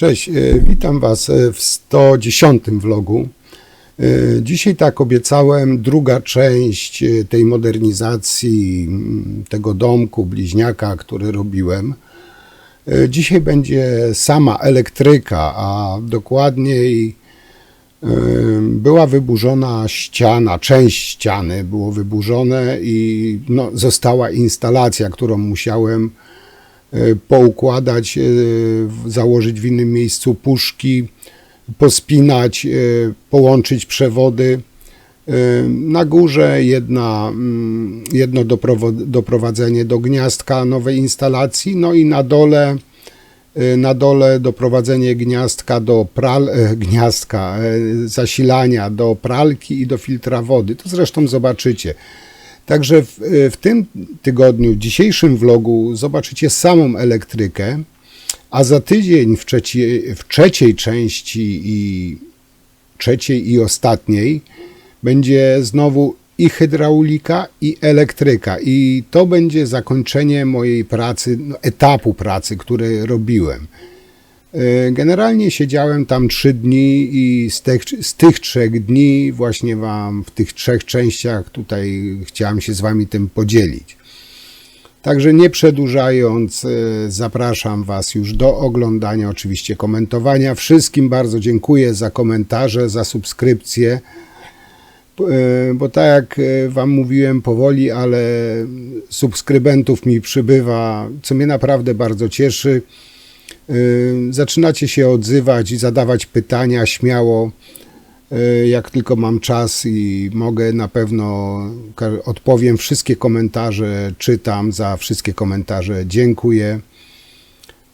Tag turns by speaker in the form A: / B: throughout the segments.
A: Cześć, witam Was w 110 vlogu. Dzisiaj, tak obiecałem, druga część tej modernizacji tego domku bliźniaka, który robiłem. Dzisiaj będzie sama elektryka, a dokładniej była wyburzona ściana, część ściany było wyburzone i została instalacja, którą musiałem poukładać, założyć w innym miejscu puszki, pospinać, połączyć przewody. Na górze jedno doprowadzenie do gniazdka nowej instalacji, no i na dole doprowadzenie gniazdka do zasilania do pralki i do filtra wody. To zresztą zobaczycie. Także w tym tygodniu, w dzisiejszym vlogu zobaczycie samą elektrykę, a za tydzień w trzeciej części trzeciej i ostatniej będzie znowu i hydraulika, i elektryka. I to będzie zakończenie mojej pracy, etapu pracy, który robiłem. Generalnie siedziałem tam 3 dni i z tych 3 dni właśnie Wam w tych 3 częściach tutaj chciałem się z Wami tym podzielić. Także nie przedłużając, zapraszam Was już do oglądania, oczywiście komentowania. Wszystkim bardzo dziękuję za komentarze, za subskrypcje, bo tak jak Wam mówiłem, powoli, ale subskrybentów mi przybywa, co mnie naprawdę bardzo cieszy. Zaczynacie się odzywać i zadawać pytania śmiało, jak tylko mam czas i mogę, na pewno odpowiem. Wszystkie komentarze czytam, za wszystkie komentarze dziękuję.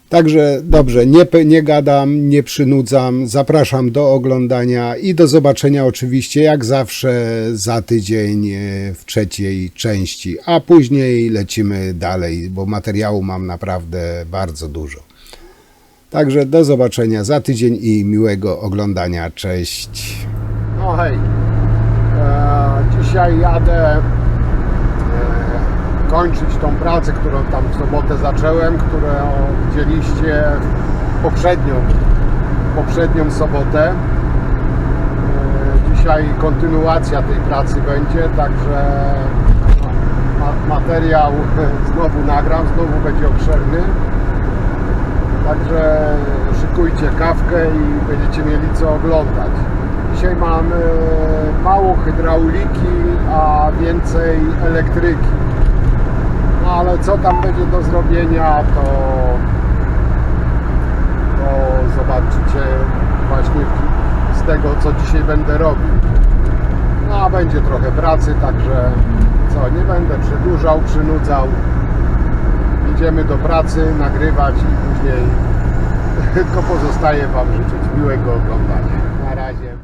A: Także dobrze, nie gadam, nie przynudzam, zapraszam do oglądania i do zobaczenia oczywiście jak zawsze za tydzień w trzeciej części, a później lecimy dalej, bo materiału mam naprawdę bardzo dużo. Także do zobaczenia za tydzień i miłego oglądania. Cześć. No hej, dzisiaj jadę kończyć tą pracę, którą tam w sobotę zacząłem, którą widzieliście poprzednią sobotę. Dzisiaj kontynuacja tej pracy będzie, także materiał znowu nagram, znowu będzie obszerny. Także szykujcie kawkę i będziecie mieli co oglądać. Dzisiaj mam mało hydrauliki, a więcej elektryki. No ale co tam będzie do zrobienia, to zobaczycie właśnie z tego, co dzisiaj będę robił. No a będzie trochę pracy, także nie będę przedłużał, przynudzał. Idziemy do pracy, nagrywać i później tylko pozostaje Wam życzyć miłego oglądania. Na razie.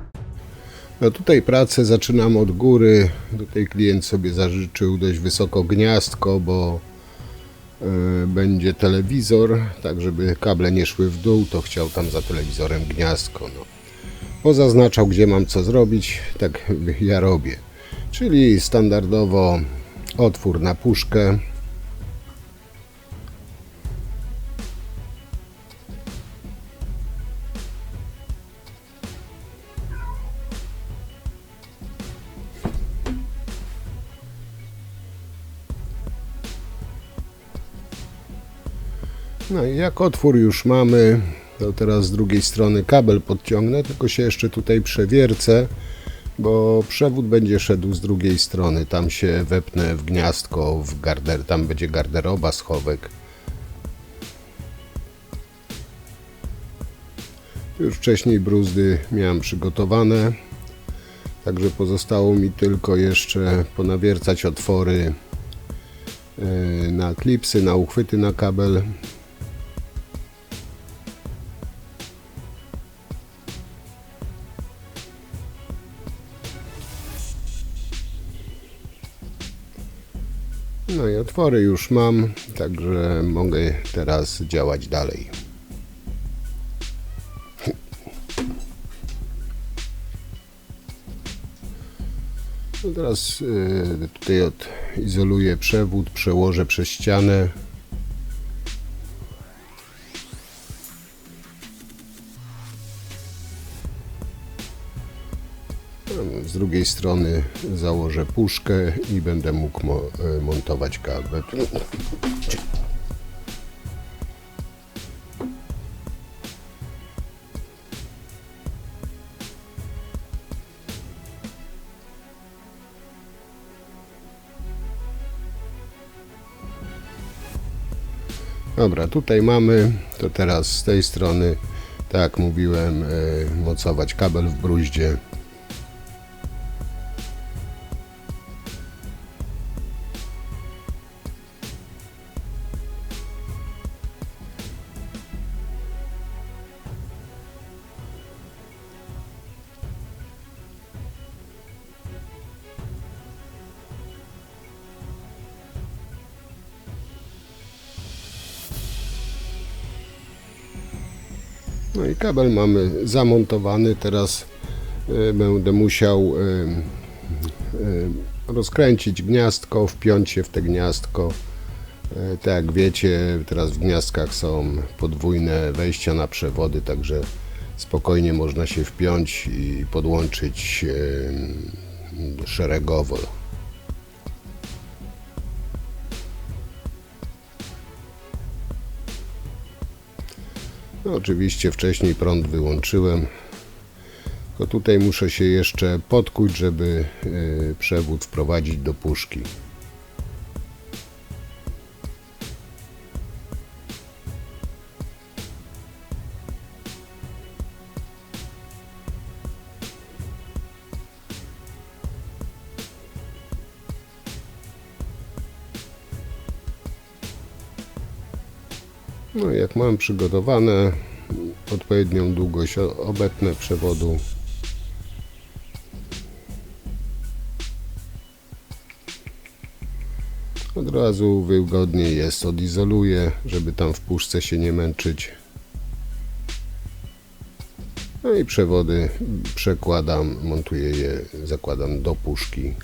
A: No tutaj pracę zaczynam od góry. Tutaj klient sobie zażyczył dość wysoko gniazdko, bo będzie telewizor, tak żeby kable nie szły w dół, to chciał tam za telewizorem gniazdko. Pozaznaczał, gdzie mam co zrobić, tak ja robię. Czyli standardowo otwór na puszkę. No i jak otwór już mamy, to teraz z drugiej strony kabel podciągnę, tylko się jeszcze tutaj przewiercę, bo przewód będzie szedł z drugiej strony. Tam się wepnę w gniazdko, tam będzie garderoba, schowek. Już wcześniej bruzdy miałem przygotowane, także pozostało mi tylko jeszcze ponawiercać otwory na klipsy, na uchwyty na kabel. No i otwory już mam, także mogę teraz działać dalej. No teraz tutaj odizoluję przewód, przełożę przez ścianę. Z drugiej strony założę puszkę i będę mógł montować kabel. Dobra, tutaj mamy, to teraz z tej strony, tak jak mówiłem, mocować kabel w bruździe. No i kabel mamy zamontowany, teraz będę musiał rozkręcić gniazdko, wpiąć się w te gniazdko. Tak jak wiecie, teraz w gniazdkach są podwójne wejścia na przewody, także spokojnie można się wpiąć i podłączyć szeregowo. No, oczywiście wcześniej prąd wyłączyłem, tylko tutaj muszę się jeszcze podkuć, żeby przewód wprowadzić do puszki. No i jak mam przygotowane odpowiednią długość, obetnę przewodu. Od razu wygodniej jest, odizoluję, żeby tam w puszce się nie męczyć. No i przewody przekładam, montuję je, zakładam do puszki.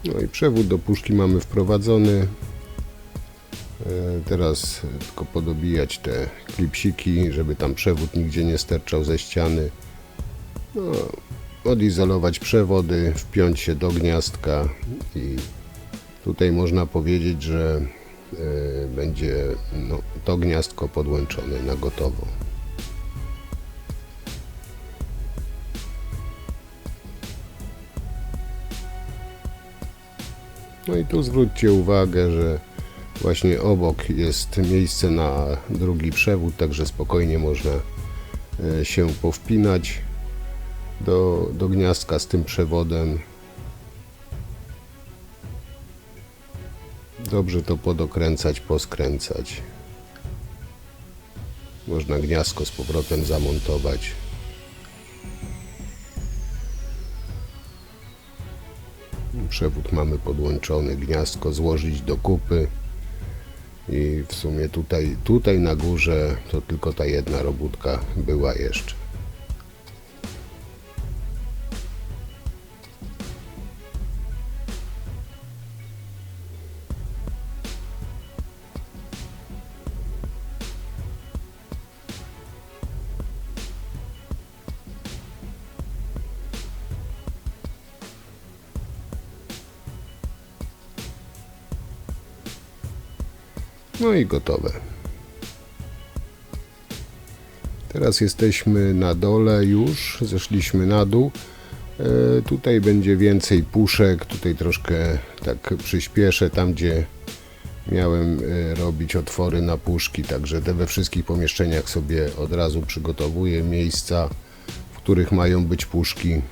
A: No i przewód do puszki mamy wprowadzony. Teraz tylko podobijać te klipsiki, żeby tam przewód nigdzie nie sterczał ze ściany. No, odizolować przewody, wpiąć się do gniazdka i tutaj można powiedzieć, że będzie to gniazdko podłączone na gotowo. No i tu zwróćcie uwagę, że właśnie obok jest miejsce na drugi przewód, także spokojnie można się powpinać do gniazdka z tym przewodem. Dobrze to podokręcać, poskręcać. Można gniazdko z powrotem zamontować. Przewód mamy podłączony, gniazdko złożyć do kupy i w sumie tutaj na górze to tylko ta jedna robótka była jeszcze. No i gotowe. Teraz jesteśmy na dole już, zeszliśmy na dół. Tutaj będzie więcej puszek, tutaj troszkę tak przyspieszę, tam gdzie miałem robić otwory na puszki, także we wszystkich pomieszczeniach sobie od razu przygotowuję miejsca, w których mają być puszki.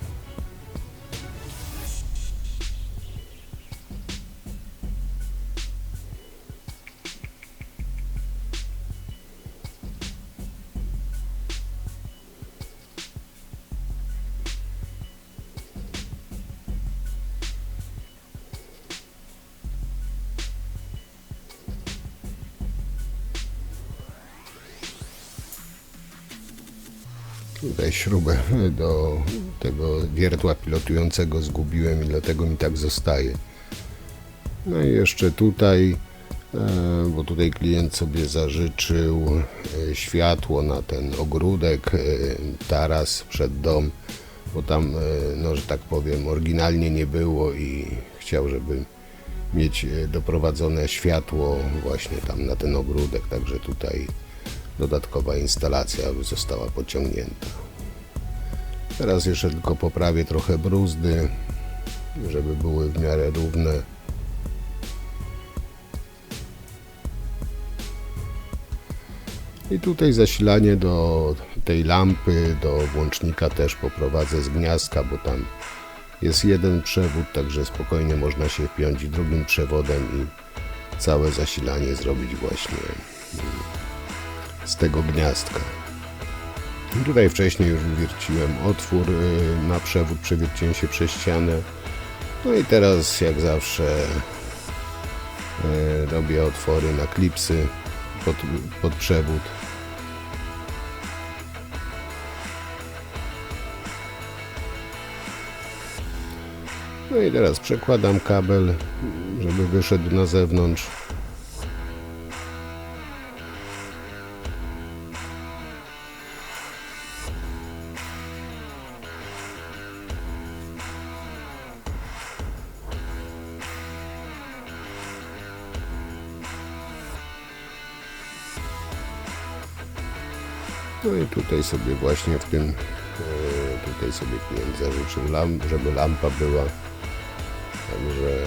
A: Tutaj śrubę do tego wiertła pilotującego zgubiłem i dlatego mi tak zostaje. No i jeszcze tutaj bo tutaj klient sobie zażyczył światło na ten ogródek, taras przed dom, bo tam, no, że tak powiem, oryginalnie nie było i chciał, żeby mieć doprowadzone światło właśnie tam na ten ogródek, także tutaj dodatkowa instalacja została pociągnięta. Teraz jeszcze tylko poprawię trochę bruzdy, żeby były w miarę równe. I tutaj zasilanie do tej lampy, do włącznika też poprowadzę z gniazdka, bo tam jest jeden przewód, także spokojnie można się wpiąć drugim przewodem i całe zasilanie zrobić właśnie z tego gniazdka. I tutaj wcześniej już wywierciłem otwór na przewód, przewierciłem się przez ścianę. No i teraz jak zawsze robię otwory na klipsy pod przewód. No i teraz przekładam kabel, żeby wyszedł na zewnątrz. No i tutaj sobie właśnie w tym, tutaj sobie klient zażyczył żeby lampa była, także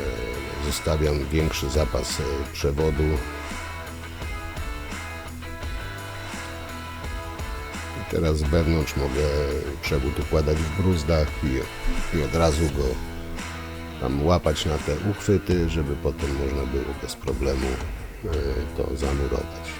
A: zostawiam większy zapas przewodu. I teraz z wewnątrz mogę przewód układać w bruzdach i od razu go tam łapać na te uchwyty, żeby potem można było bez problemu to zamurować.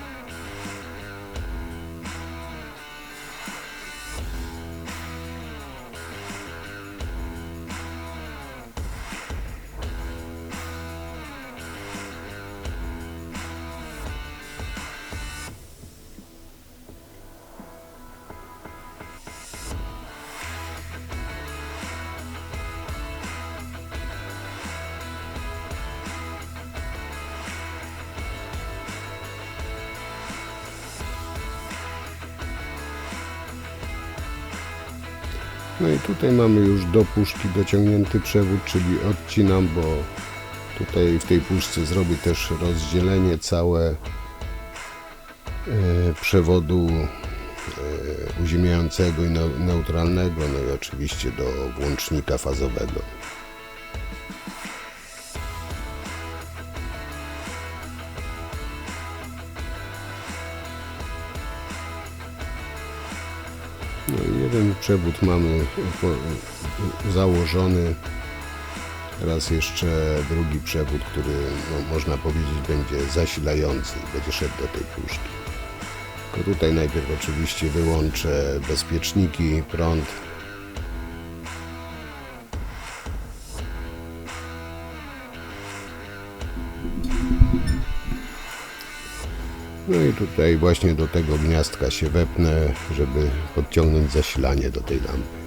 A: No i tutaj mamy już do puszki dociągnięty przewód, czyli odcinam, bo tutaj w tej puszce zrobię też rozdzielenie całe przewodu uziemiającego i neutralnego, no i oczywiście do włącznika fazowego. No i jeden przewód mamy założony. Teraz jeszcze drugi przewód, który no, można powiedzieć będzie zasilający, będzie szedł do tej puszki. Tylko tutaj najpierw oczywiście wyłączę bezpieczniki, prąd. No i tutaj właśnie do tego gniazdka się wepnę, żeby podciągnąć zasilanie do tej lampy.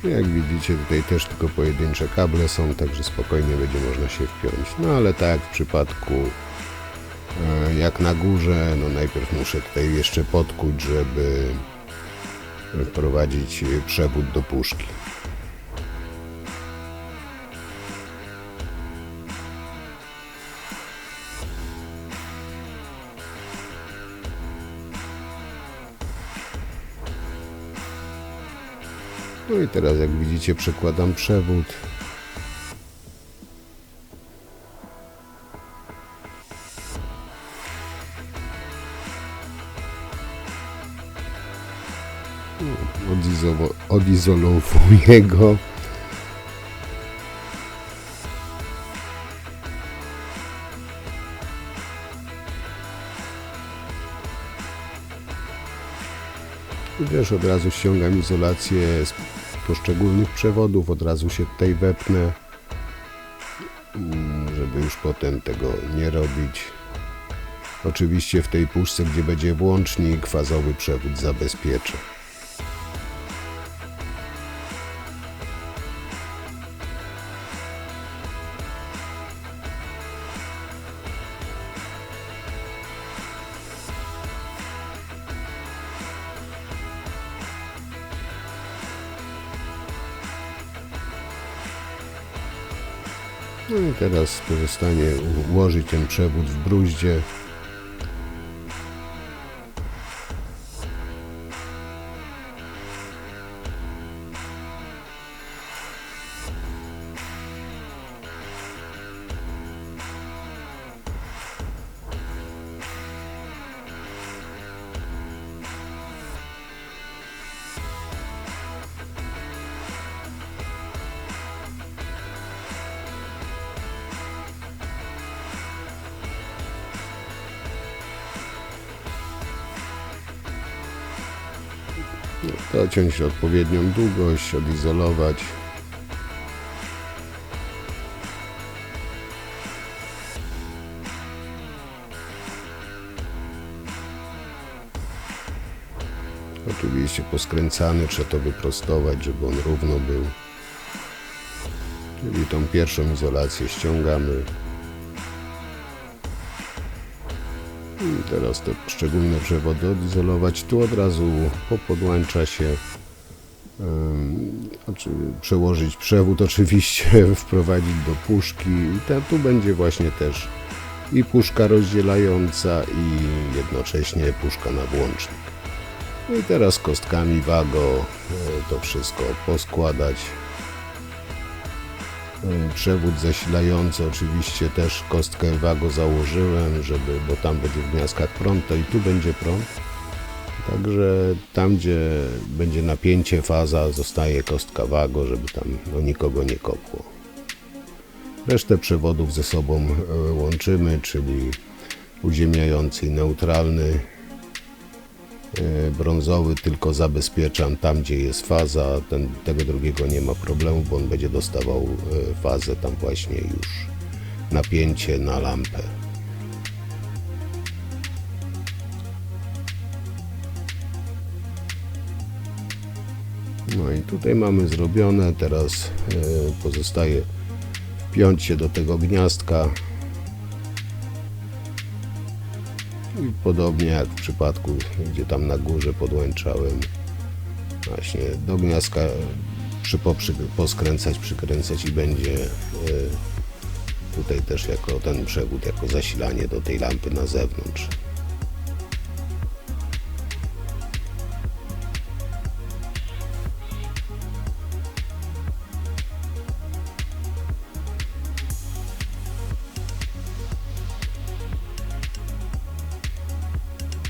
A: Jak widzicie, tutaj też tylko pojedyncze kable są, także spokojnie będzie można się wpiąć. No ale tak jak w przypadku jak na górze, no najpierw muszę tutaj jeszcze podkuć, żeby wprowadzić przewód do puszki. No i teraz jak widzicie przekładam przewód. Odizolowuję go. I też od razu ściągam izolację z poszczególnych przewodów, od razu się tutaj wepnę, żeby już potem tego nie robić. Oczywiście w tej puszce, gdzie będzie włącznik, fazowy przewód zabezpieczę. No i teraz pozostanie ułożyć ten przewód w bruździe. Dociąć odpowiednią długość, odizolować. Oczywiście poskręcany, trzeba to wyprostować, żeby on równo był. Czyli tą pierwszą izolację ściągamy. I teraz te poszczególne przewody odizolować. Tu od razu popodłącza się, przełożyć przewód oczywiście, wprowadzić do puszki. I tu będzie właśnie też i puszka rozdzielająca i jednocześnie puszka na włącznik. I teraz kostkami wago to wszystko poskładać. Przewód zasilający oczywiście też kostkę wago założyłem, bo tam będzie w gniazdkach prąd, to i tu będzie prąd. Także tam, gdzie będzie napięcie, faza, zostaje kostka wago, żeby tam nikogo nie kopło. Resztę przewodów ze sobą łączymy, czyli uziemiający i neutralny. Brązowy tylko zabezpieczam tam, gdzie jest faza, tego drugiego nie ma problemu, bo on będzie dostawał fazę tam właśnie już napięcie na lampę. No i tutaj mamy zrobione, teraz pozostaje wpiąć się do tego gniazdka. I podobnie jak w przypadku, gdzie tam na górze podłączałem, właśnie do gniazdka poskręcać, przykręcać i będzie tutaj też jako ten przewód, jako zasilanie do tej lampy na zewnątrz.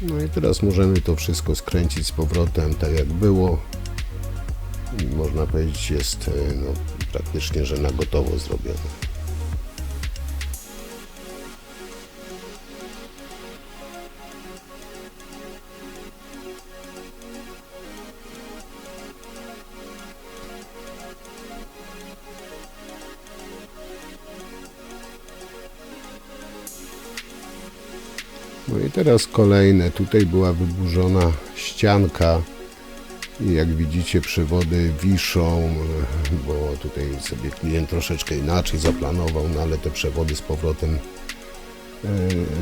A: No i teraz możemy to wszystko skręcić z powrotem tak jak było. Można powiedzieć, jest praktycznie, że na gotowo zrobione. No i teraz kolejne, tutaj była wyburzona ścianka i jak widzicie przewody wiszą, bo tutaj sobie klient troszeczkę inaczej zaplanował, no ale te przewody z powrotem,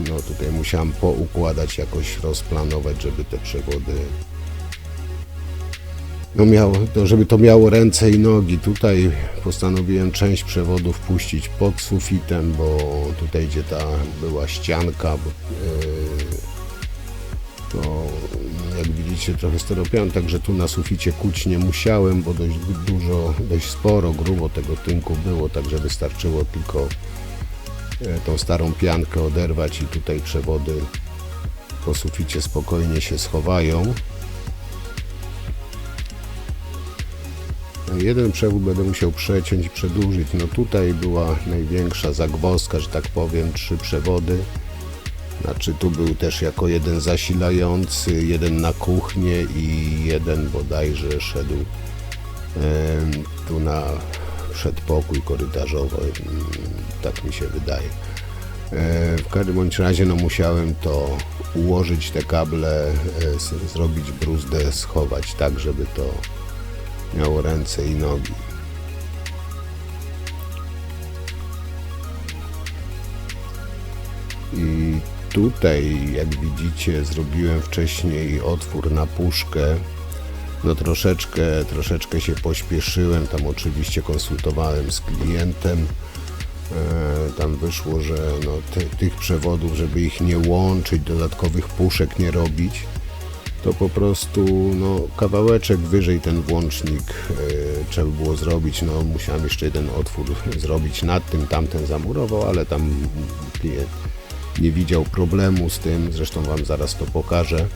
A: no tutaj musiałem poukładać, jakoś rozplanować, żeby te przewody, no żeby to miało ręce i nogi. Tutaj postanowiłem część przewodów puścić pod sufitem, bo tutaj gdzie ta była ścianka, to jak widzicie trochę steropian, także tu na suficie kuć nie musiałem, bo dość sporo, grubo tego tynku było, także wystarczyło tylko tą starą piankę oderwać i tutaj przewody po suficie spokojnie się schowają. Jeden przewód będę musiał przeciąć i przedłużyć. No tutaj była największa zagwozdka, że tak powiem, 3 przewody. Znaczy tu był też jako jeden zasilający, jeden na kuchnię i jeden bodajże szedł tu na przedpokój korytarzowy, tak mi się wydaje. W każdym bądź razie no musiałem to ułożyć, te kable, zrobić bruzdę, schować tak, żeby to miało ręce i nogi. I tutaj, jak widzicie, zrobiłem wcześniej otwór na puszkę. No troszeczkę się pośpieszyłem, tam oczywiście konsultowałem z klientem. Tam wyszło, że no, tych przewodów, żeby ich nie łączyć, dodatkowych puszek nie robić, to po prostu no, kawałeczek wyżej ten włącznik trzeba było zrobić. No, musiałem jeszcze jeden otwór zrobić nad tym, tamten zamurował, ale tam klient nie widział problemu z tym, zresztą Wam zaraz to pokażę.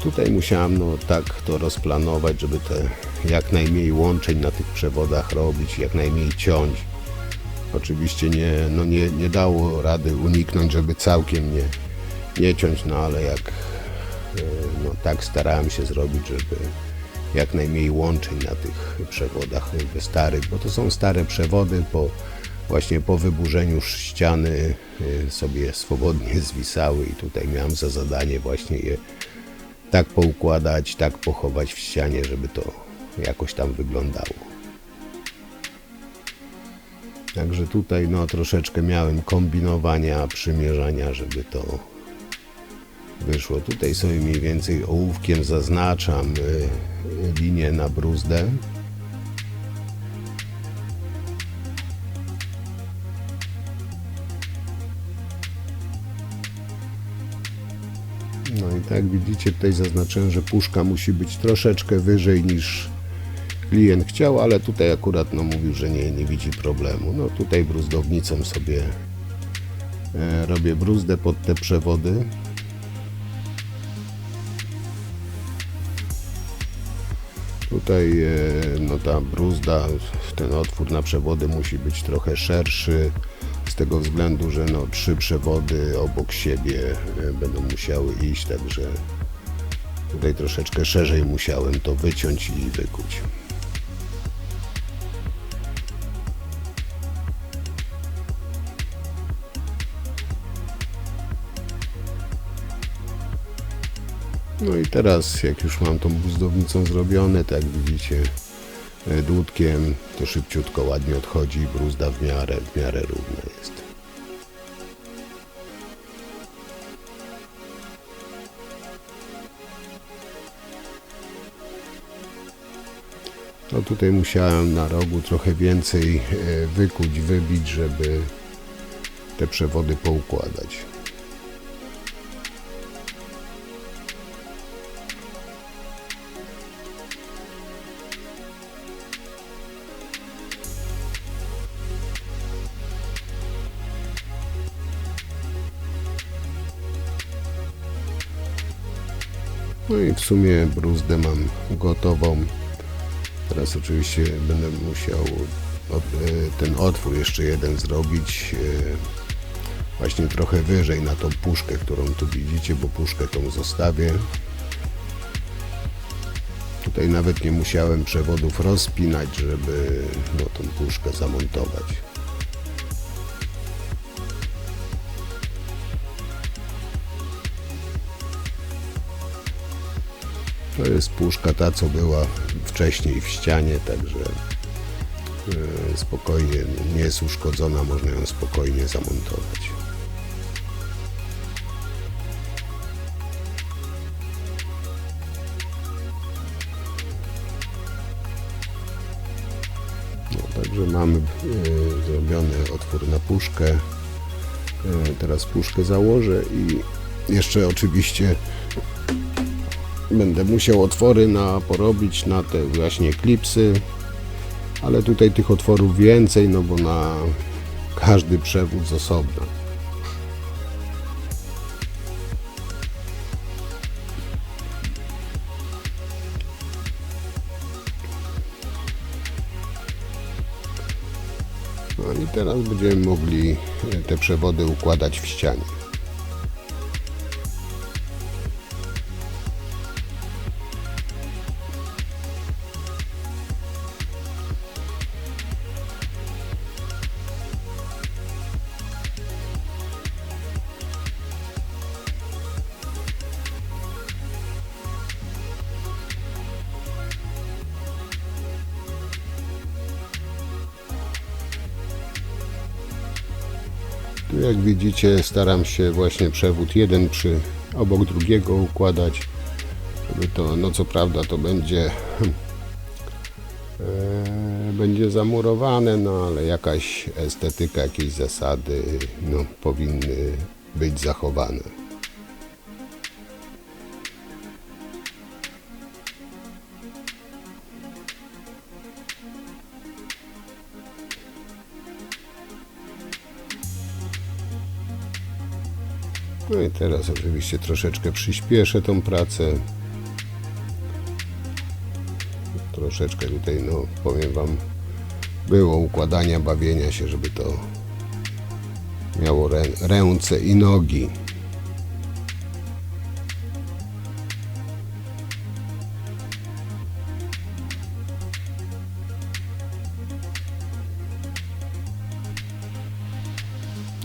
A: Tutaj musiałem no, tak to rozplanować, żeby te jak najmniej łączeń na tych przewodach robić, jak najmniej ciąć. Oczywiście nie dało rady uniknąć, żeby całkiem nie ciąć, no ale no, tak starałem się zrobić, żeby jak najmniej łączeń na tych przewodach starych, bo to są stare przewody, właśnie po wyburzeniu ściany sobie swobodnie zwisały i tutaj miałem za zadanie właśnie je tak poukładać, tak pochować w ścianie, żeby to jakoś tam wyglądało. Także tutaj no troszeczkę miałem kombinowania, przymierzania, żeby to wyszło. Tutaj sobie mniej więcej ołówkiem zaznaczam linię na bruzdę. No i tak widzicie, tutaj zaznaczyłem, że puszka musi być troszeczkę wyżej niż klient chciał, ale tutaj akurat no, mówił, że nie widzi problemu. No tutaj bruzdownicą sobie robię bruzdę pod te przewody. Tutaj no, ta bruzda, ten otwór na przewody musi być trochę szerszy, z tego względu, że no, 3 przewody obok siebie będą musiały iść, także tutaj troszeczkę szerzej musiałem to wyciąć i wykuć. No i teraz, jak już mam tą bruzdownicą zrobione, tak jak widzicie, dłutkiem, to szybciutko, ładnie odchodzi, bruzda w miarę równa jest. No tutaj musiałem na rogu trochę więcej wykuć, wybić, żeby te przewody poukładać. No i w sumie bruzdę mam gotową. Teraz oczywiście będę musiał ten otwór jeszcze jeden zrobić właśnie trochę wyżej na tą puszkę, którą tu widzicie, bo puszkę tą zostawię. Tutaj nawet nie musiałem przewodów rozpinać, żeby no, tą puszkę zamontować. To jest puszka ta, co była wcześniej w ścianie, także spokojnie, nie jest uszkodzona, można ją spokojnie zamontować. No, także mamy zrobiony otwór na puszkę. Teraz puszkę założę i jeszcze oczywiście będę musiał otwory porobić na te właśnie klipsy, ale tutaj tych otworów więcej, no bo na każdy przewód z osobna. No i teraz będziemy mogli te przewody układać w ścianie. Tu jak widzicie, staram się właśnie przewód jeden obok drugiego układać, żeby to, no co prawda to będzie będzie zamurowane, no ale jakaś estetyka, jakieś zasady no, powinny być zachowane. No i teraz oczywiście troszeczkę przyspieszę tą pracę. Troszeczkę tutaj, no powiem Wam, było układania, bawienia się, żeby to miało ręce i nogi.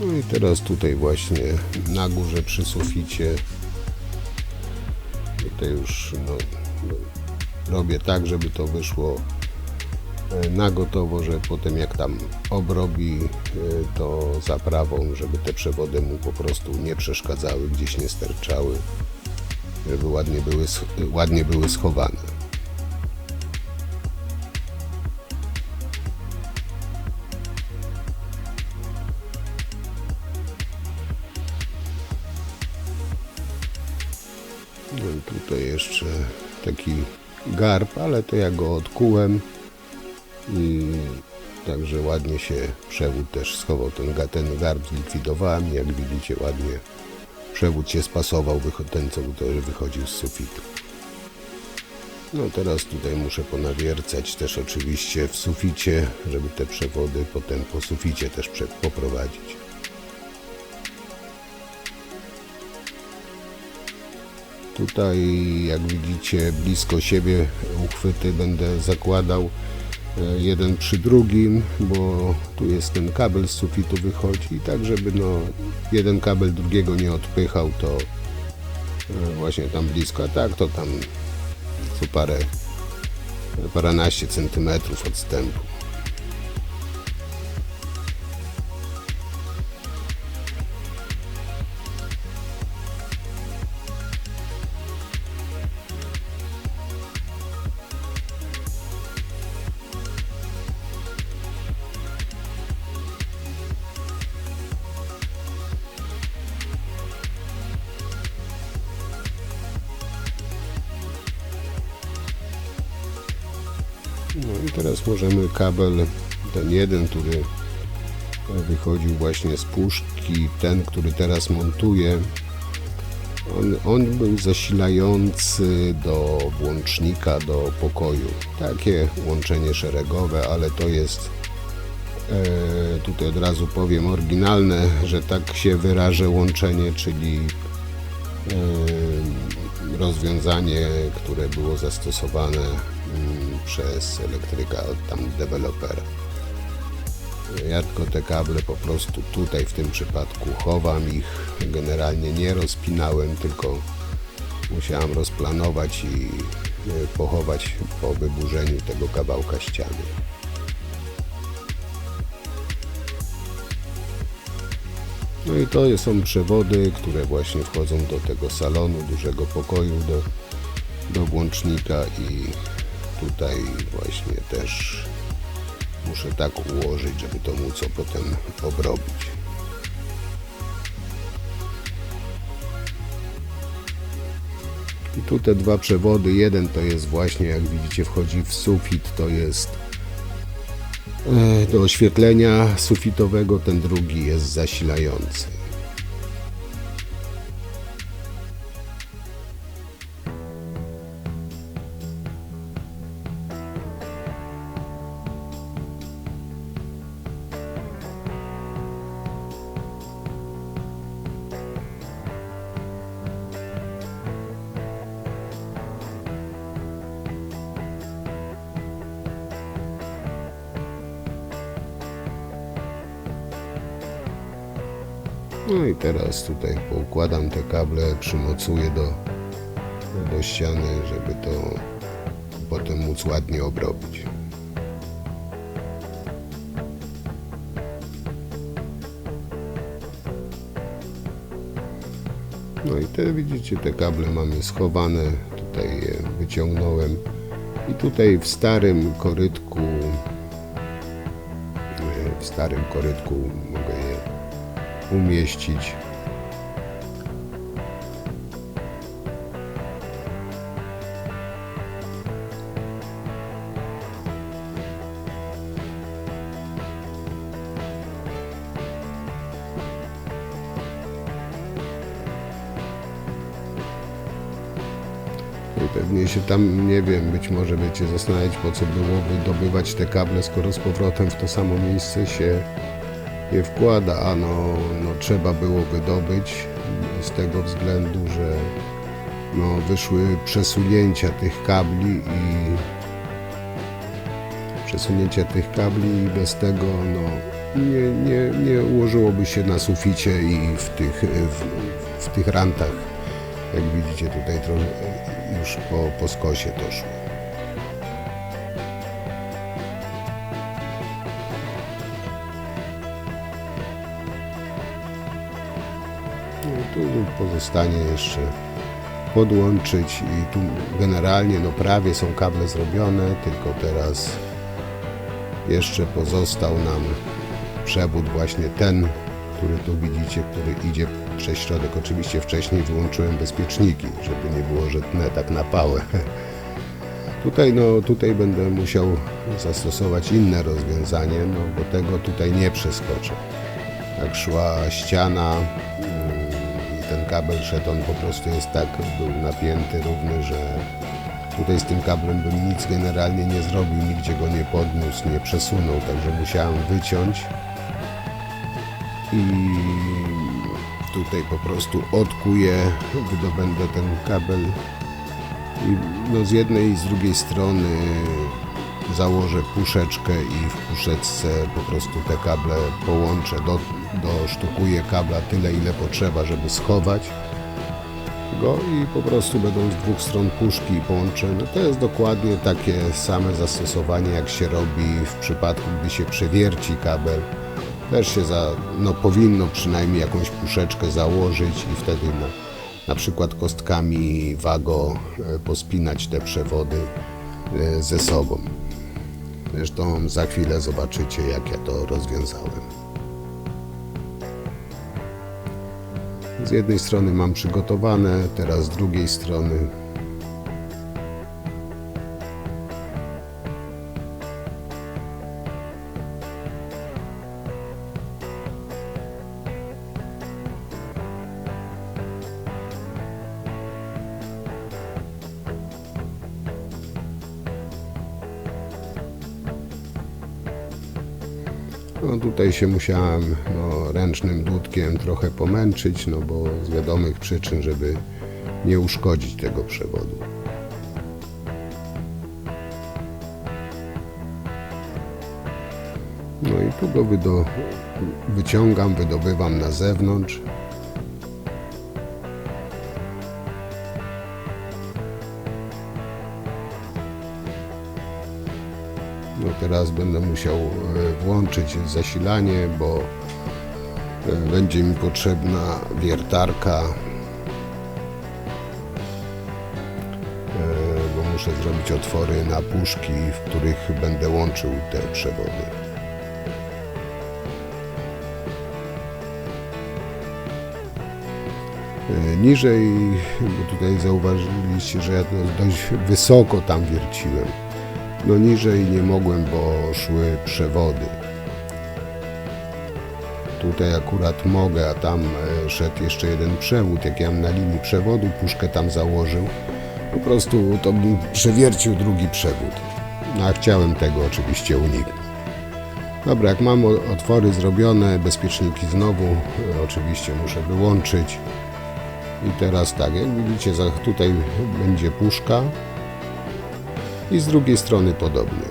A: No i teraz tutaj właśnie na górze przy suficie tutaj już robię tak, żeby to wyszło na gotowo, że potem jak tam obrobi to zaprawą, żeby te przewody mu po prostu nie przeszkadzały, gdzieś nie sterczały, żeby ładnie były schowane. No i tutaj jeszcze taki garb, ale to ja go odkułem i także ładnie się przewód też schował. Ten garb zlikwidowałem i jak widzicie ładnie przewód się spasował, ten co wychodził z sufitu. No teraz tutaj muszę ponawiercać też oczywiście w suficie, żeby te przewody potem po suficie też poprowadzić. Tutaj jak widzicie blisko siebie uchwyty będę zakładał jeden przy drugim, bo tu jest ten kabel z sufitu wychodzi, tak żeby no jeden kabel drugiego nie odpychał, to właśnie tam blisko, a tak to tam co paręnaście centymetrów odstępu. No i teraz możemy kabel, ten jeden, który wychodził właśnie z puszki, ten, który teraz montuję, on był zasilający do włącznika, do pokoju. Takie łączenie szeregowe, ale to jest, tutaj od razu powiem, oryginalne, że tak się wyrażę, łączenie, czyli rozwiązanie, które było zastosowane przez elektryka, tam dewelopera. Ja tylko te kable po prostu tutaj w tym przypadku chowam ich, generalnie nie rozpinałem, tylko musiałem rozplanować i pochować po wyburzeniu tego kawałka ściany. No i to są przewody, które właśnie wchodzą do tego salonu, dużego pokoju, do włącznika i tutaj właśnie też muszę tak ułożyć, żeby to móc potem obrobić. I tu te dwa przewody, jeden to jest właśnie, jak widzicie, wchodzi w sufit, to jest do oświetlenia sufitowego, ten drugi jest zasilający. No i teraz tutaj poukładam te kable, przymocuję do ściany, żeby to potem móc ładnie obrobić. No i te widzicie, te kable mamy schowane, tutaj je wyciągnąłem i tutaj w starym korytku mogę je umieścić. I pewnie się tam, nie wiem, być może będziecie zastanawiać, po co było wydobywać te kable, skoro z powrotem w to samo miejsce się je wkłada, a no trzeba było wydobyć z tego względu, że wyszły przesunięcia tych kabli i bez tego nie ułożyłoby się na suficie i w tych rantach. Jak widzicie, tutaj trochę już po skosie to szło. No, tu pozostanie jeszcze podłączyć i tu generalnie prawie są kable zrobione, tylko teraz jeszcze pozostał nam przewód właśnie ten, który tu widzicie, który idzie przez środek. Oczywiście wcześniej wyłączyłem bezpieczniki, żeby nie było, że tnę tak na pałę. Tutaj będę musiał zastosować inne rozwiązanie, bo tego tutaj nie przeskoczę. Jak szła ściana i ten kabel szedł, on po prostu był napięty równy, że tutaj z tym kablem bym nic generalnie nie zrobił, nigdzie go nie podniósł, nie przesunął, także musiałem wyciąć i tutaj po prostu odkuję, wydobędę ten kabel i z jednej i z drugiej strony założę puszeczkę i w puszeczce po prostu te kable połączę, dosztukuję kabla tyle, ile potrzeba, żeby schować go i po prostu będą z dwóch stron puszki połączone. To jest dokładnie takie same zastosowanie, jak się robi w przypadku, gdy się przewierci kabel. Też się powinno przynajmniej jakąś puszeczkę założyć i wtedy na przykład kostkami wago pospinać te przewody ze sobą. Zresztą za chwilę zobaczycie, jak ja to rozwiązałem. Z jednej strony mam przygotowane, teraz z drugiej strony. Tutaj się musiałem ręcznym dłutkiem trochę pomęczyć, bo z wiadomych przyczyn, żeby nie uszkodzić tego przewodu. No i tu go wyciągam, wydobywam na zewnątrz. Teraz będę musiał włączyć zasilanie, bo będzie mi potrzebna wiertarka, bo muszę zrobić otwory na puszki, w których będę łączył te przewody. Niżej, bo tutaj zauważyliście, że ja to dość wysoko tam wierciłem. Niżej nie mogłem, bo szły przewody. Tutaj akurat mogę, a tam szedł jeszcze jeden przewód. Jak ja bym na linii przewodu puszkę tam założył, po prostu to bym przewiercił drugi przewód. A chciałem tego oczywiście uniknąć. Dobra, jak mam otwory zrobione, bezpieczniki znowu oczywiście muszę wyłączyć. I teraz tak, jak widzicie, tutaj będzie puszka. I z drugiej strony podobnie.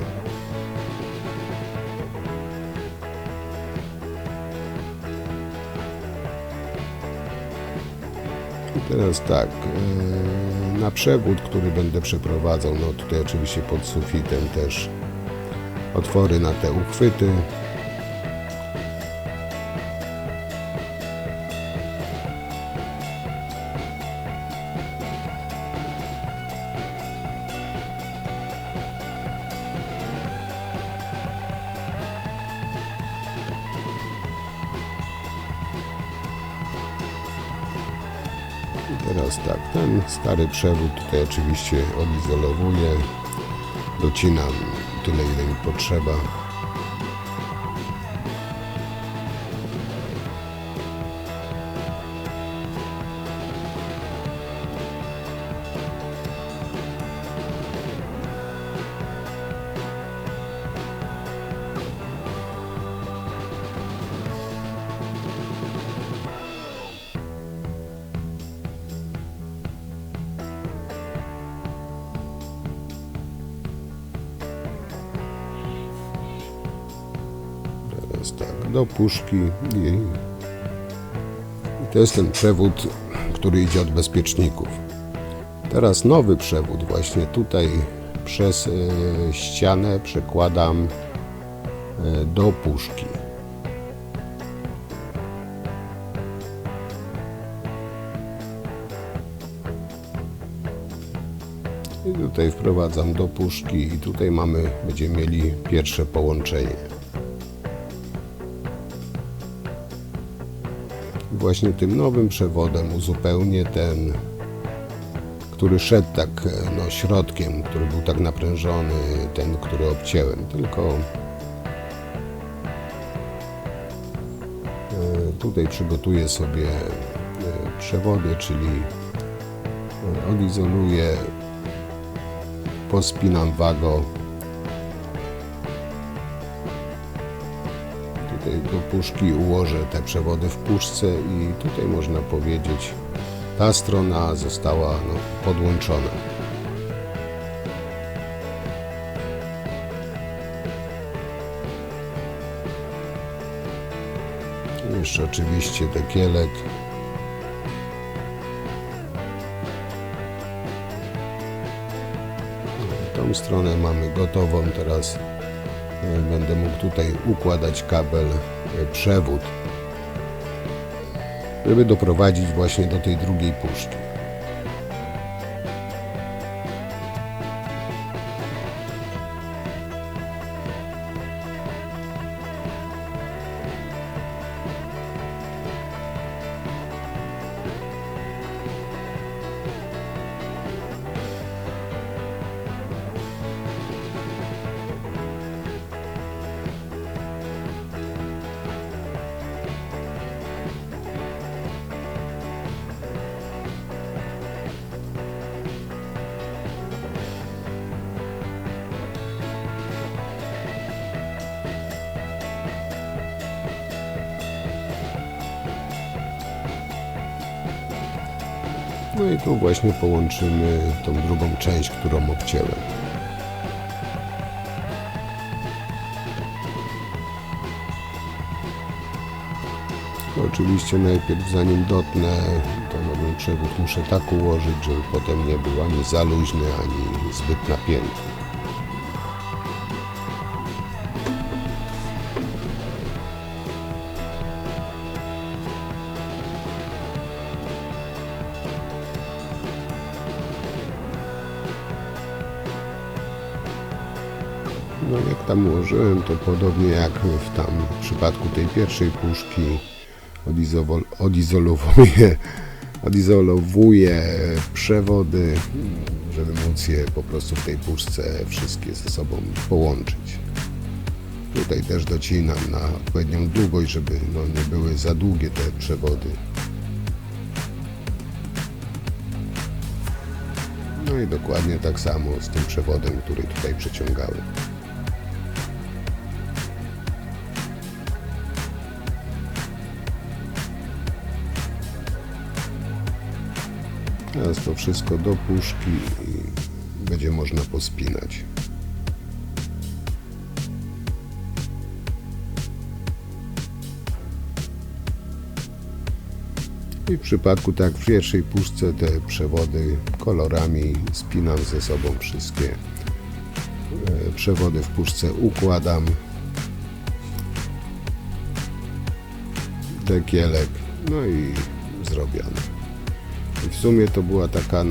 A: I teraz tak, na przewód, który będę przeprowadzał, tutaj oczywiście pod sufitem też otwory na te uchwyty. I teraz tak, ten stary przewód tutaj oczywiście odizolowuję, docinam tyle, ile mi potrzeba. Teraz tak, do puszki i to jest ten przewód, który idzie od bezpieczników. Teraz nowy przewód właśnie tutaj przez ścianę przekładam do puszki. I tutaj wprowadzam do puszki i tutaj będziemy mieli pierwsze połączenie. Właśnie tym nowym przewodem uzupełnię ten, który szedł tak środkiem, który był tak naprężony, ten, który obcięłem, tylko tutaj przygotuję sobie przewody, czyli odizoluję, pospinam wago. Tutaj do puszki ułożę te przewody w puszce i tutaj można powiedzieć, ta strona została podłączona. Jeszcze oczywiście dekielek. Tą stronę mamy gotową, teraz będę mógł tutaj układać kabel, przewód, żeby doprowadzić właśnie do tej drugiej puszki. No i tu właśnie połączymy tą drugą część, którą obcięłem. Oczywiście najpierw, zanim dotnę, to nowy przewód muszę tak ułożyć, żeby potem nie był ani za luźny, ani zbyt napięty. No jak tam ułożyłem, to podobnie jak w przypadku tej pierwszej puszki odizolowuję przewody, żeby móc je po prostu w tej puszce wszystkie ze sobą połączyć. Tutaj też docinam na odpowiednią długość, żeby nie były za długie te przewody. No i dokładnie tak samo z tym przewodem, który tutaj przeciągałem. Teraz to wszystko do puszki i będzie można pospinać. I w przypadku tak w pierwszej puszce te przewody kolorami spinam ze sobą wszystkie. Przewody w puszce układam. Dekielek, no i zrobione. I w sumie to była taka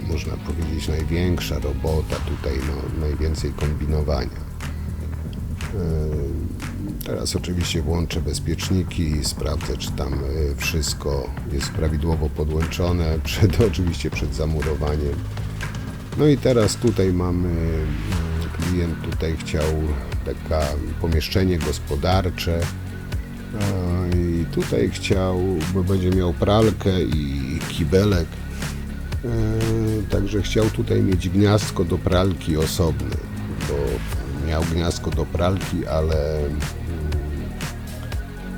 A: można powiedzieć, największa robota tutaj, najwięcej kombinowania. Teraz oczywiście włączę bezpieczniki i sprawdzę, czy tam wszystko jest prawidłowo podłączone, oczywiście przed zamurowaniem. No i teraz tutaj mamy, klient tutaj chciał takie pomieszczenie gospodarcze i tutaj chciał, bo będzie miał pralkę i kibelek, także chciał tutaj mieć gniazdko do pralki osobne, bo miał gniazdko do pralki, ale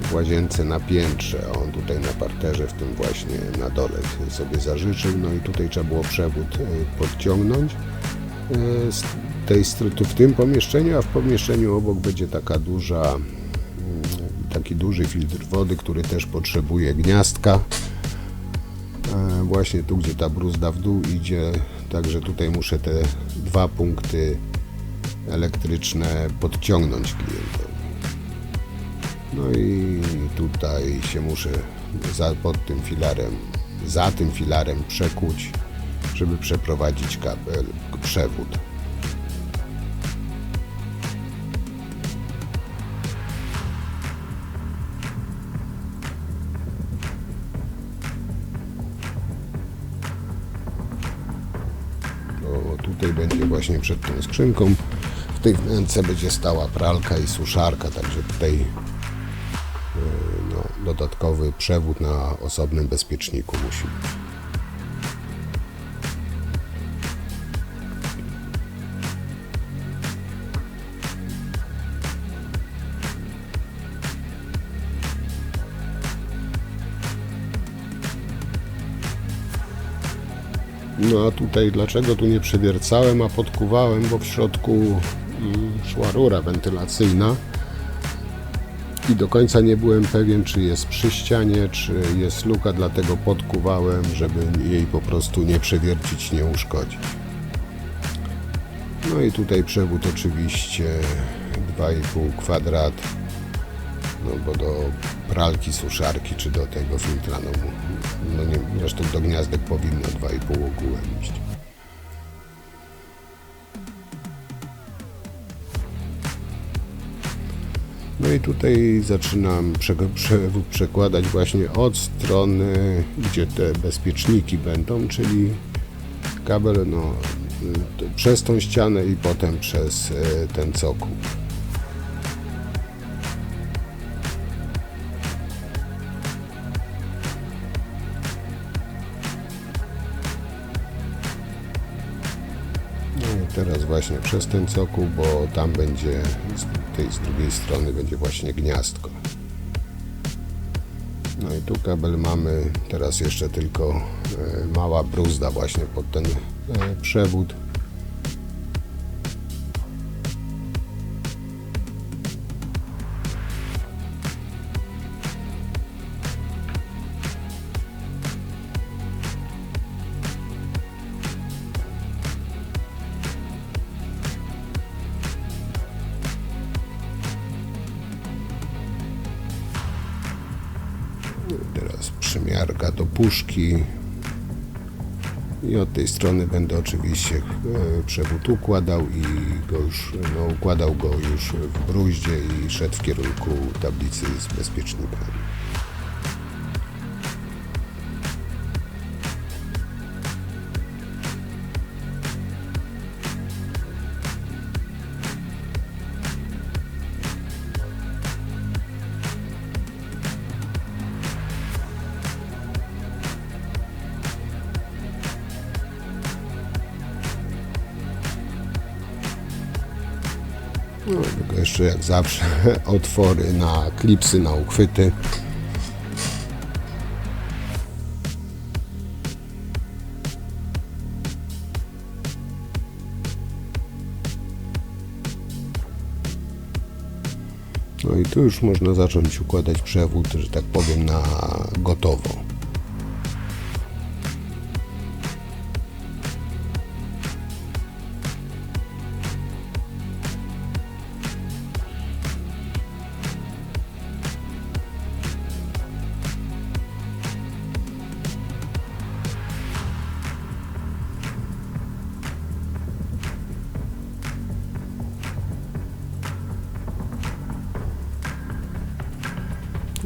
A: w łazience na piętrze, a on tutaj na parterze w tym właśnie na dole sobie zażyczył. No i tutaj trzeba było przewód podciągnąć w tym pomieszczeniu, a w pomieszczeniu obok będzie taki duży filtr wody, który też potrzebuje gniazdka. Właśnie tu, gdzie ta bruzda w dół idzie, także tutaj muszę te 2 punkty elektryczne podciągnąć klientowi. No i tutaj się muszę za tym filarem przekuć, żeby przeprowadzić przewód. Tutaj będzie właśnie przed tą skrzynką, w tej wnęce będzie stała pralka i suszarka, także tutaj dodatkowy przewód na osobnym bezpieczniku musi być. No a tutaj dlaczego tu nie przewiercałem, a podkuwałem, bo w środku szła rura wentylacyjna i do końca nie byłem pewien, czy jest przy ścianie, czy jest luka, dlatego podkuwałem, żeby jej po prostu nie przewiercić, nie uszkodzić. No i tutaj przewód oczywiście 2,5 kwadrat, no bo do pralki, suszarki czy do tego filtra, zresztą do gniazdek powinno 2,5 ogółem iść. No i tutaj zaczynam przewód przekładać właśnie od strony, gdzie te bezpieczniki będą, czyli kabel przez tą ścianę i potem przez ten cokół. Teraz właśnie przez ten cokół, bo tam będzie z drugiej strony będzie właśnie gniazdko. No i tu kabel mamy, teraz jeszcze tylko mała bruzda właśnie pod ten przewód. Teraz przymiarka do puszki i od tej strony będę oczywiście przewód układał i układał go już w bruździe i szedł w kierunku tablicy z bezpiecznikami. No, tylko jeszcze jak zawsze otwory na klipsy, na uchwyty. No i tu już można zacząć układać przewód, że tak powiem, na gotowo.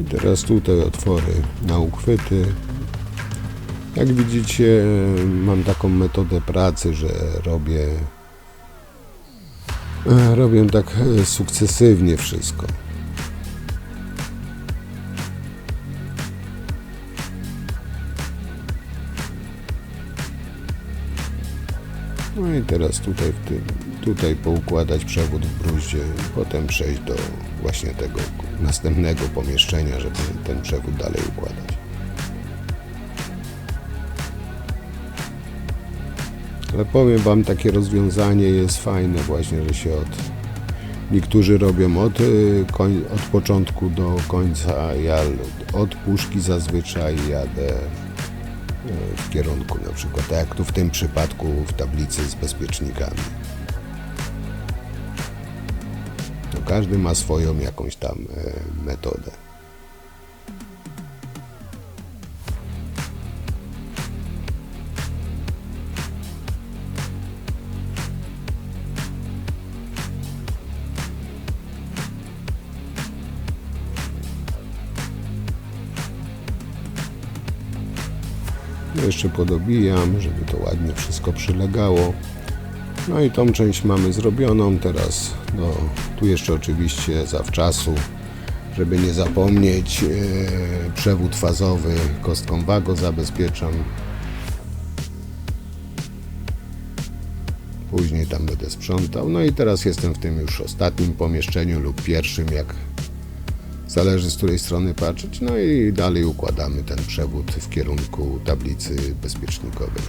A: I teraz tutaj otwory na uchwyty. Jak widzicie, mam taką metodę pracy, że robię tak sukcesywnie wszystko. No i teraz tutaj poukładać przewód w bruździe, potem przejść do właśnie tego następnego pomieszczenia, żeby ten przewód dalej układać. Ale powiem wam, takie rozwiązanie jest fajne właśnie, że się niektórzy robią od początku do końca. Ja od puszki zazwyczaj jadę w kierunku na przykład, tak jak tu w tym przypadku w tablicy z bezpiecznikami. No, każdy ma swoją jakąś tam metodę. No jeszcze podobijam, żeby to ładnie wszystko przylegało. No i tą część mamy zrobioną. Teraz tu jeszcze oczywiście zawczasu, żeby nie zapomnieć, przewód fazowy kostką Wago zabezpieczam. Później tam będę sprzątał. No i teraz jestem w tym już ostatnim pomieszczeniu lub pierwszym, jak zależy z której strony patrzeć. No i dalej układamy ten przewód w kierunku tablicy bezpiecznikowej.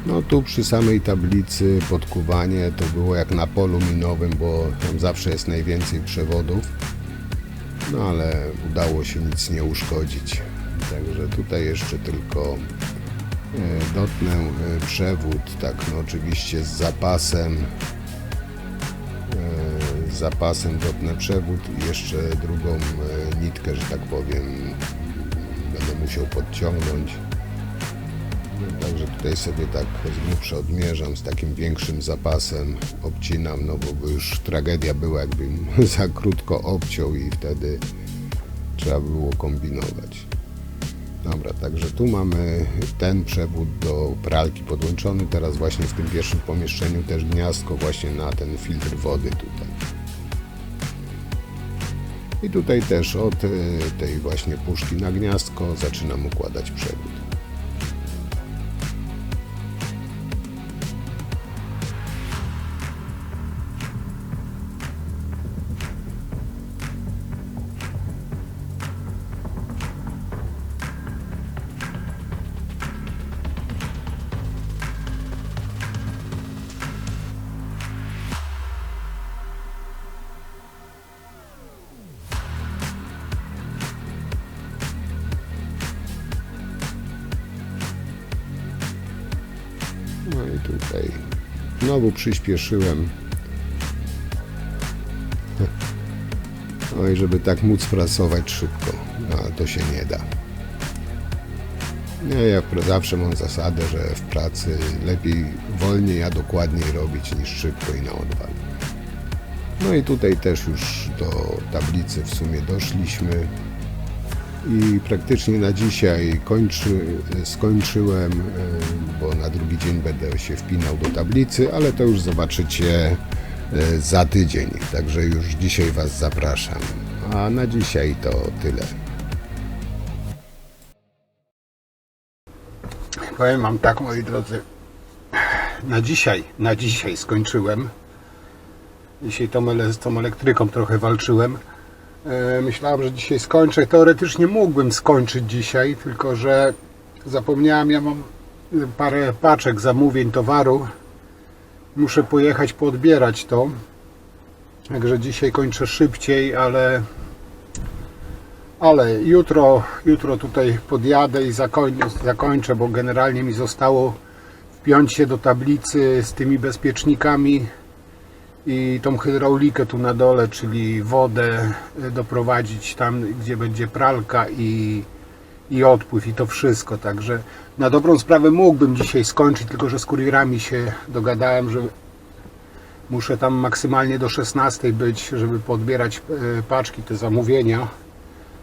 A: No tu przy samej tablicy podkuwanie to było jak na polu minowym, bo tam zawsze jest najwięcej przewodów. No ale udało się nic nie uszkodzić. Także tutaj jeszcze tylko dotnę przewód, tak no oczywiście z zapasem dotnę przewód i jeszcze drugą nitkę, że tak powiem, będę musiał podciągnąć. Także tutaj sobie tak z grubsza odmierzam, z takim większym zapasem obcinam, no bo już tragedia była, jakbym za krótko obciął i wtedy trzeba było kombinować. Dobra, także tu mamy ten przewód do pralki podłączony, teraz właśnie w tym pierwszym pomieszczeniu też gniazdko właśnie na ten filtr wody tutaj. I tutaj też od tej właśnie puszki na gniazdko zaczynam układać przewód. No i tutaj znowu przyspieszyłem. No i żeby tak móc pracować szybko, no ale to się nie da. Ja zawsze mam zasadę, że w pracy lepiej wolniej, a dokładniej robić niż szybko i na odwal. No i tutaj też już do tablicy w sumie doszliśmy. I praktycznie na dzisiaj skończyłem, bo na drugi dzień będę się wpinał do tablicy, ale to już zobaczycie za tydzień, także już dzisiaj Was zapraszam. A na dzisiaj to tyle. Powiem Wam tak, moi drodzy, na dzisiaj skończyłem. Dzisiaj z tą elektryką trochę walczyłem. Myślałem, że dzisiaj skończę. Teoretycznie mógłbym skończyć dzisiaj, tylko że zapomniałem, ja mam parę paczek zamówień towaru. Muszę pojechać poodbierać to. Także dzisiaj kończę szybciej, ale jutro tutaj podjadę i zakończę, bo generalnie mi zostało wpiąć się do tablicy z tymi bezpiecznikami i tą hydraulikę tu na dole, czyli wodę doprowadzić tam, gdzie będzie pralka i odpływ i to wszystko. Także na dobrą sprawę mógłbym dzisiaj skończyć, tylko że z kurierami się dogadałem, że muszę tam maksymalnie do 16 być, żeby podbierać paczki, te zamówienia,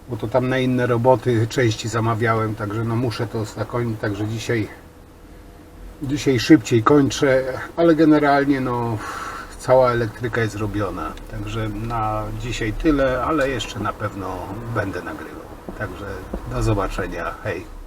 A: bo to tam na inne roboty części zamawiałem, także no muszę to zakończyć, także dzisiaj szybciej kończę, ale generalnie no cała elektryka jest zrobiona, także na dzisiaj tyle, ale jeszcze na pewno będę nagrywał, także do zobaczenia, hej.